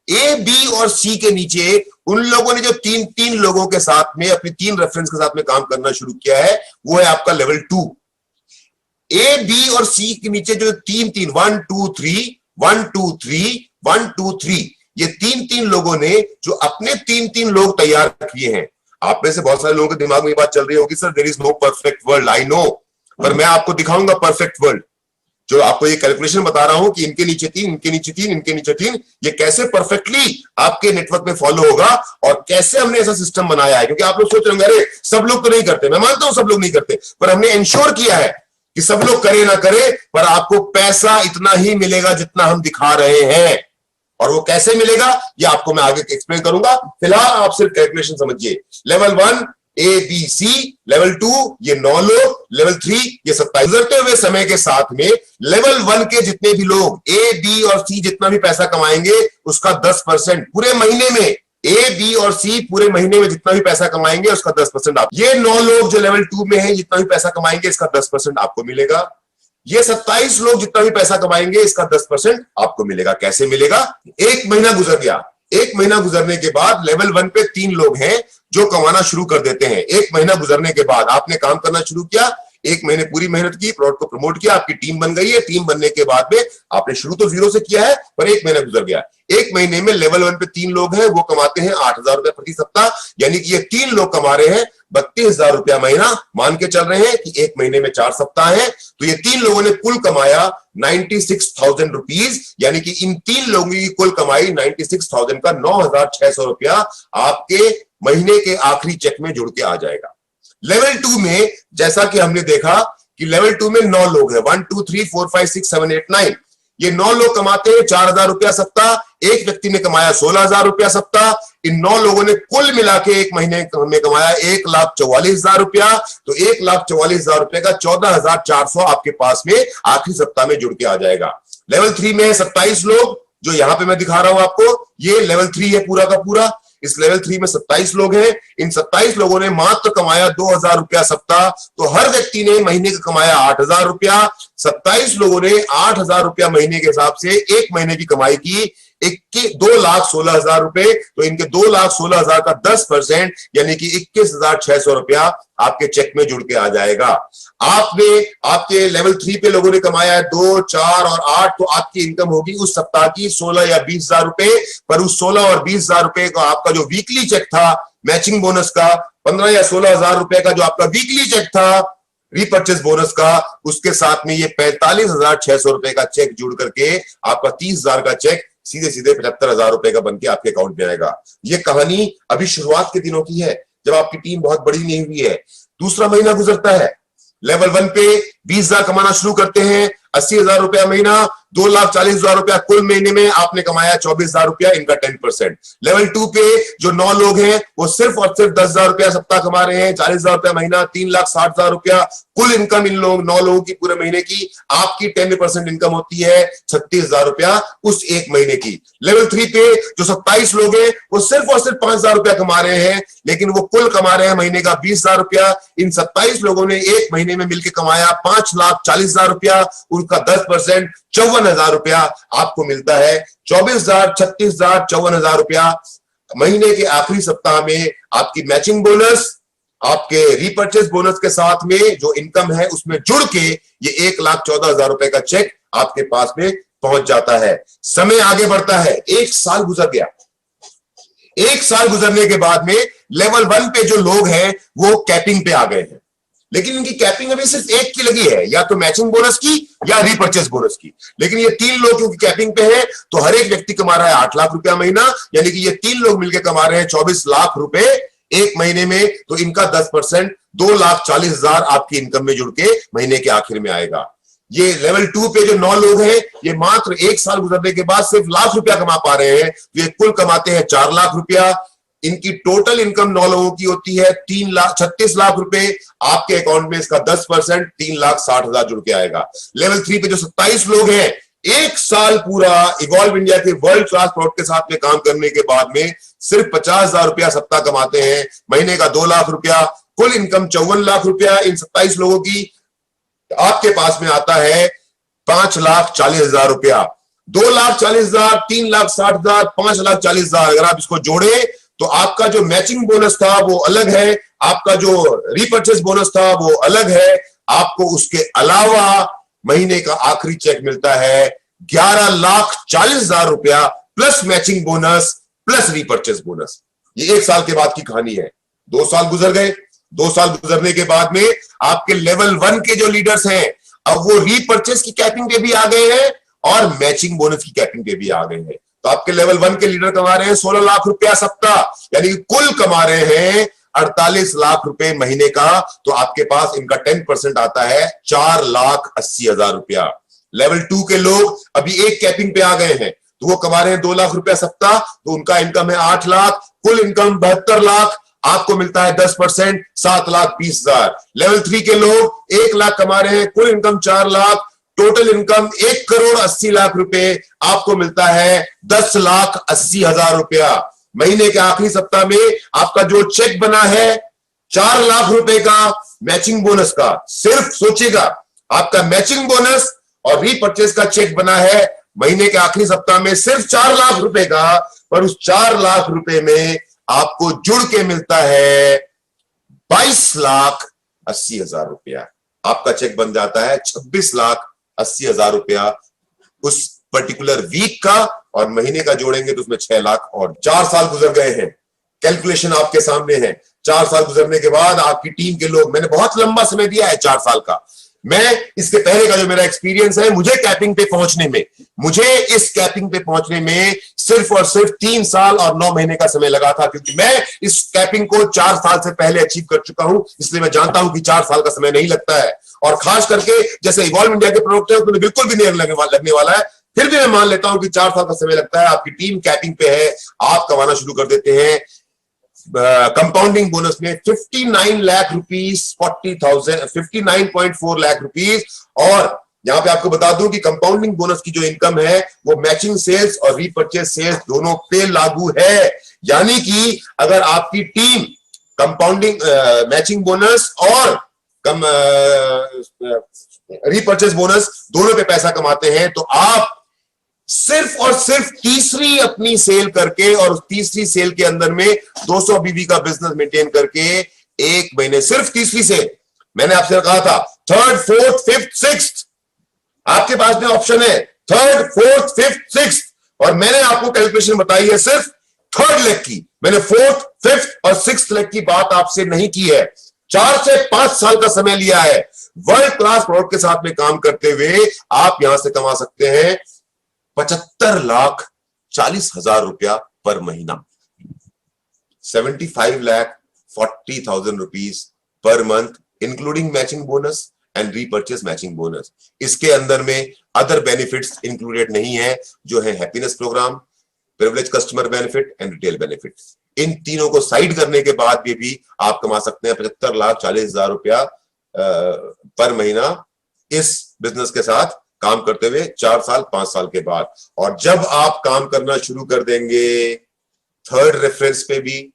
ए बी और सी के नीचे उन लोगों ने जो तीन लोगों के साथ में अपनी 3 रेफरेंस के साथ में काम करना शुरू किया है, वो है आपका लेवल 2। ए बी और सी के नीचे जो 1 2 3 ये तीन लोगों ने जो अपने 3 लोग तैयार किए हैं। आप में से बहुत सारे लोगों के दिमाग में ये बात चल रही होगी, sir there is no perfect world, I know, पर मैं आपको दिखाऊंगा परफेक्ट वर्ल्ड। जो आपको ये कैलकुलेशन बता रहा हूं कि इनके नीचे 3, इनके नीचे 3, इनके नीचे 3, ये कैसे परफेक्टली आपके नेटवर्क में फॉलो होगा और कैसे हमने ऐसा सिस्टम बनाया है। क्योंकि आप लोग सोच रहे होंगे अरे सब लोग तो नहीं करते, मैं मानता हूं सब लोग नहीं करते, पर हमने इंश्योर किया है कि सब लोग करे ना करे पर आपको पैसा इतना ही मिलेगा जितना हम दिखा रहे हैं। और वो कैसे मिलेगा ये आपको मैं आगे एक्सप्लेन करूंगा। फिलहाल आप सिर्फ कैलकुलेशन समझिए। Level 1 A B C, level 2 ये 9 लोग, लेवल 3 ये 27। गुजरते हुए समय के साथ में लेवल 1 के जितने भी लोग ए बी और सी जितना भी पैसा कमाएंगे उसका 10% पूरे महीने में, ए बी और सी पूरे महीने में जितना भी पैसा कमाएंगे उसका 10% आप, ये 9 लोग जो लेवल 2 में हैं जितना भी पैसा कमाएंगे इसका 10% आपको मिलेगा। ये 27 लोग जितना भी पैसा कमाएंगे इसका 10% आपको मिलेगा। कैसे मिलेगा? एक महीना गुजर गया, एक महीना गुजरने के बाद लेवल 1 पे 3 लोग हैं जो कमाना शुरू कर देते हैं। एक महीना गुजरने के बाद आपने काम करना शुरू किया, एक महीने पूरी मेहनत की, प्रोडक्ट को प्रमोट किया, आपकी टीम बन गई है। टीम बनने के बाद में आपने शुरू तो 0 से किया है, पर एक महीना गुजर गया। एक महीने में लेवल 1 पे 3 लोग हैं, वो कमाते हैं 8,000 रुपए प्रति सप्ताह, यानी कि ये 3 लोग कमा रहे हैं 32,000 रुपया महीना। मान के चल रहे हैं कि एक महीने में 4 सप्ताह है, तो ये 3 लोगों ने कुल कमाया 96,000 रुपीज, यानी कि इन 3 लोगों की कुल कमाई 96,000 का 9,600 रुपया आपके महीने के आखिरी चेक में जुड़ के आ जाएगा। लेवल 2 में जैसा कि हमने देखा कि लेवल 2 में 9 लोग हैं, 1 2 3 4 5 6 7 8 9, ये 9 लोग कमाते हैं 4,000 रुपया सप्ताह। एक व्यक्ति ने कमाया 16,000 रुपया सप्ताह। इन 9 लोगों ने कुल मिला के एक महीने में कमाया 1,44,000 रुपया। तो 1,44,000 रुपए का 14,400 आपके पास में आखिरी सप्ताह में जुड़ के आ जाएगा। लेवल 3 में 27 लोग, जो यहां पे मैं दिखा रहा हूं आपको, ये लेवल 3 है पूरा का पूरा। इस लेवल 3 में 27 लोग हैं। इन 27 लोगों ने मात्र कमाया 2,000 रुपया सप्ताह। तो हर व्यक्ति ने महीने का कमाया 8,000 रुपया। 27 लोगों ने 8,000 रुपया महीने के हिसाब से एक महीने की कमाई की 2,16,000 रुपए। तो इनके 2,16,000 का 10% यानी कि 21,600 रुपया आपके चेक में जुड़ के आ जाएगा। आपने आपके लेवल 3 पे लोगों ने कमाया 2, 4 और 8, तो आपकी इनकम होगी उस सप्ताह की 16 या 20,000 रुपए। पर उस 16 और 20,000 रुपए का आपका जो वीकली चेक था मैचिंग बोनस का, 15 या 16,000 रुपए का जो आपका वीकली चेक था रीपर्चेस बोनस का, उसके साथ में ये 45,600 रुपए का चेक जुड़ करके आपका 30,000 का चेक सीधे सीधे 75,000 रुपए का बनके आपके अकाउंट में आएगा। ये कहानी अभी शुरुआत के दिनों की है, जब आपकी टीम बहुत बड़ी नहीं हुई है। दूसरा महीना गुजरता है, लेवल 1 पे 20,000 कमाना शुरू करते हैं, 80,000 रुपया महीना, 2,40,000 रुपया कुल महीने में आपने कमाया 24,000 रुपया, इनका 10%। लेवल 2 पे जो 9 लोग हैं वो सिर्फ और सिर्फ 10,000 रुपया सप्ताह कमा रहे हैं, 40,000 रुपया महीना, 3,60,000 रुपया कुल इनकम इन लोग 9 लोगों की पूरे महीने की। आपकी 10% इनकम होती है 36,000 रुपया उस एक महीने की। लेवल 3 पे जो 27 लोग हैं वो सिर्फ और सिर्फ 5,000 रुपया कमा रहे हैं, लेकिन वो कुल कमा रहे हैं महीने का 20,000 रुपया। इन 27 लोगों ने एक महीने में मिलकर कमाया 5,40,000 रुपया, उनका 10% 54,000 रुपया आपको मिलता है। 24,000, 36,000, 54,000 रुपया महीने के आखिरी सप्ताह में आपकी मैचिंग बोनस, आपके रीपर्चेस बोनस के साथ में जो इनकम है उसमें जुड़ के ये 1,14,000 रुपए का चेक आपके पास में पहुंच जाता है। समय आगे बढ़ता है, 1 साल गुजर गया। 1 साल गुजरने के बाद में लेवल 1 पे जो लोग हैं वो कैपिंग पे आ गए हैं, लेकिन इनकी कैपिंग अभी सिर्फ एक की लगी है, या तो मैचिंग बोनस की या रीपर्चेस बोनस की। लेकिन ये 3 लोग क्योंकि कैपिंग पे हैं तो हर एक व्यक्ति कमा रहा है 8 लाख रुपया महीना, यानी कि ये 3 लोग मिलकर कमा रहे हैं 24 लाख रुपए एक महीने में। तो इनका 10% 2,40,000 आपकी इनकम में जुड़ के महीने के आखिर में आएगा। ये लेवल 2 पे जो 9 लोग हैं ये मात्र 1 साल गुजरने के बाद सिर्फ लाख रुपया कमा पा रहे हैं, तो ये कुल कमाते हैं 4 लाख रुपया। इनकी टोटल इनकम 9 लोगों की होती है 36 लाख रुपए। आपके अकाउंट में इसका 10% 3,60,000 जुड़ के आएगा। लेवल 3 पे जो 27 लोग हैं 1 साल पूरा इवॉल्व इंडिया के वर्ल्ड क्लास प्रोडक्ट के साथ में काम करने के बाद में सिर्फ 50,000 रुपया सप्ताह कमाते हैं, महीने का 2 लाख रुपया, कुल इनकम 54 लाख रुपया। इन 27 लोगों की आपके पास में आता है 5,40,000 रुपया। 2,40,000, 3,60,000, 5,40,000 अगर आप इसको जोड़े तो आपका जो मैचिंग बोनस था वो अलग है, आपका जो रीपर्चेस बोनस था वो अलग है। आपको उसके अलावा महीने का आखिरी चेक मिलता है 11,40,000 रुपया plus matching bonus plus repurchase bonus. ये 1 साल के बाद की कहानी है। 2 साल गुजर गए। 2 साल गुजरने के बाद में आपके लेवल 1 के जो लीडर्स हैं अब वो रीपर्चेस की कैपिंग पे भी आ गए हैं और मैचिंग बोनस की कैपिंग पे भी आ गए हैं। तो आपके लेवल 1 के लीडर कमा रहे हैं 16 लाख रुपया सप्ताह, यानी कुल कमा रहे हैं 48 लाख रुपए महीने का। तो आपके पास इनका 10% आता है 4,80,000 रुपया। लेवल 2 के लोग अभी एक कैपिंग पे आ गए हैं तो वो कमा रहे हैं 2 लाख रुपया सप्ताह, तो उनका इनकम है 8 लाख, कुल इनकम 72 लाख। आपको मिलता है 10% 7,20,000। लेवल 3 के लोग 1 लाख कमा रहे हैं, कुल इनकम 4 लाख, टोटल इनकम 1,80,00,000 रुपए। आपको मिलता है 10,80,000 रुपया। महीने के आखिरी सप्ताह में आपका जो चेक बना है 4 लाख रुपए का मैचिंग बोनस का, सिर्फ सोचिएगा आपका मैचिंग बोनस और रीपर्चेस का चेक बना है महीने के आखिरी सप्ताह में सिर्फ 4 लाख रुपए का, पर उस 4 लाख रुपए में आपको जुड़ के मिलता है 22,80,000 रुपया। आपका चेक बन जाता है 26,80,000 रुपया उस पर्टिकुलर वीक का, और महीने का जोड़ेंगे तो उसमें 6 लाख। और 4 साल गुजर गए हैं, कैलकुलेशन आपके सामने है। 4 साल गुजरने के बाद आपकी टीम के लोग, मैंने बहुत लंबा समय दिया है 4 साल का, मैं इसके पहले का जो मेरा एक्सपीरियंस है, मुझे कैपिंग पे पहुंचने में, मुझे इस कैपिंग पे पहुंचने में सिर्फ और सिर्फ 3 साल और 9 महीने का समय लगा था, क्योंकि मैं इस कैपिंग को 4 साल से पहले अचीव कर चुका हूं। इसलिए मैं जानता हूं कि 4 साल का समय नहीं लगता है, और खास करके जैसे इवॉल्व इंडिया के प्रोडक्ट है उसमें बिल्कुल भी नहीं लगने वाला है। फिर भी मैं मान लेता हूं कि 4 साल का समय लगता है। आपकी टीम कैपिंग पे है, आप कमाना शुरू कर देते हैं कंपाउंडिंग बोनस में 59 लाख रुपीस 40,000 59.4 लाख रुपीस। और यहां पे आपको बता दूं कि कंपाउंडिंग बोनस की जो इनकम है वो मैचिंग सेल्स और रीपर्चेस सेल्स दोनों पे लागू है। यानी कि अगर आपकी टीम कंपाउंडिंग मैचिंग बोनस और रीपर्चेस बोनस दोनों पे पैसा कमाते हैं, तो आप सिर्फ और सिर्फ तीसरी अपनी सेल करके और उस तीसरी सेल के अंदर में 200 बीबी का बिजनेस मेंटेन करके एक महीने, सिर्फ तीसरी सेल, मैंने आपसे कहा था 3rd, 4th, 5th, 6th आपके पास में ऑप्शन है 3rd, 4th, 5th, 6th, और मैंने आपको कैलकुलेशन बताई है सिर्फ 3rd लेग की। मैंने 4th, 5th और 6th लेग की बात आपसे नहीं की है। 4 से 5 साल का समय लिया है। वर्ल्ड क्लास प्रोडक्ट के साथ में काम करते हुए आप यहां से कमा सकते हैं 75,40,000 रुपया पर महीना, 75,40,000 rupees per month, including matching bonus and repurchase matching bonus. इसके अंदर में अदर बेनिफिट्स इंक्लूडेड नहीं है, जो है happiness program, privilege customer benefit and retail benefit. इन तीनों को साइड करने के बाद भी आप कमा सकते हैं 75,40,000 रुपया पर महीना इस बिजनेस के साथ काम करते हुए 4 साल 5 साल के बाद। और जब आप काम करना शुरू कर देंगे 3rd रेफरेंस पे भी,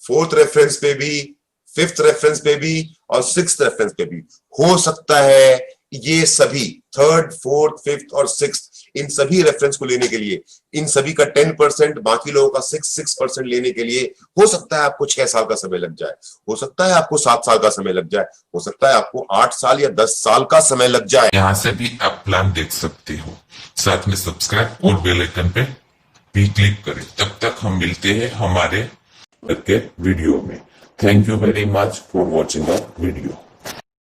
4th रेफरेंस पे भी, 5th रेफरेंस पे भी और 6th रेफरेंस पे भी, हो सकता है ये सभी थर्ड, फोर्थ, फिफ्थ और सिक्स, इन सभी रेफरेंस को लेने के लिए, इन सभी का 10%, बाकी लोगों का 6% लेने के लिए हो सकता है आपको 6 साल का समय लग जाए, हो सकता है आपको 7 साल का समय लग जाए, हो सकता है आपको 8 साल या 10 साल का समय लग जाए। यहाँ से भी आप प्लान देख सकते हो। साथ में सब्सक्राइब और बेल आइकन पे भी क्लिक करें। तब तक हम मिलते हैं हमारे वीडियो में। Thank you very much for watching our video.